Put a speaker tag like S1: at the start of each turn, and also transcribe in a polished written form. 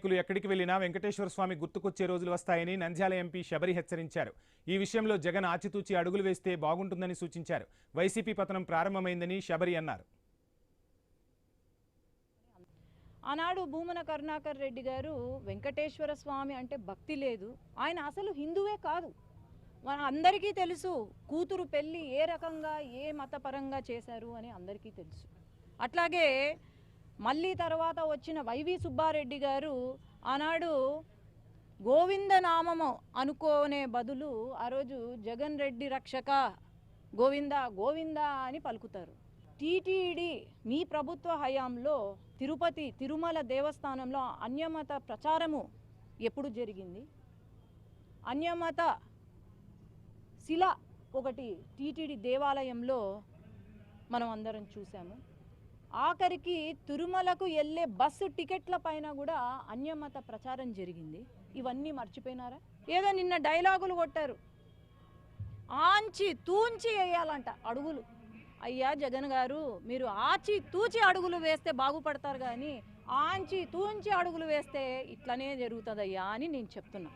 S1: నాయకులు ఎక్కడికి వెళ్లినా వెంకటేశ్వర స్వామి గుర్తుకొచ్చే రోజులు వస్తాయని నంద్యాల ఎంపీ శబరి హెచ్చరించారు. ఈ విషయంలో జగన్ ఆచితూచి అడుగులు వేస్తే బాగుంటుందని సూచించారు. వైసీపీ పతనం ప్రారంభమైందని శబరి అన్నారు.
S2: ఆనాడు భూమన కరుణాకర్ రెడ్డి గారు వెంకటేశ్వర స్వామి అంటే భక్తి లేదు, ఆయన అసలు హిందువే కాదు, మన అందరికీ తెలుసు. కూతురు పెళ్ళి ఏ రకంగా ఏ మతపరంగా చేశారు అని అందరికీ తెలుసు. అట్లాగే మళ్ళీ తర్వాత వచ్చిన వైవి సుబ్బారెడ్డి గారు ఆనాడు గోవిందనామము అనుకోనే బదులు ఆ రోజు జగన్ రెడ్డి రక్షక గోవింద గోవింద అని పలుకుతారు. టీటీడీ మీ ప్రభుత్వ హయాంలో తిరుపతి తిరుమల దేవస్థానంలో అన్యమత ప్రచారము ఎప్పుడు జరిగింది? అన్యమత శిల ఒకటి టీటీడీ దేవాలయంలో మనం అందరం చూసాము. ఆఖరికి తిరుమలకు వెళ్ళే బస్సు టికెట్ల పైన కూడా అన్యమత ప్రచారం జరిగింది. ఇవన్నీ మర్చిపోయినారా? ఏదో నిన్న డైలాగులు కొట్టారు, ఆంచి తూంచి వేయాలంట అడుగులు. అయ్యా జగన్ గారు, మీరు ఆచి తూచి అడుగులు వేస్తే బాగుపడతారు, కానీ ఆంచి తూంచి అడుగులు వేస్తే ఇట్లనే జరుగుతుందయ్యా అని నేను చెప్తున్నా.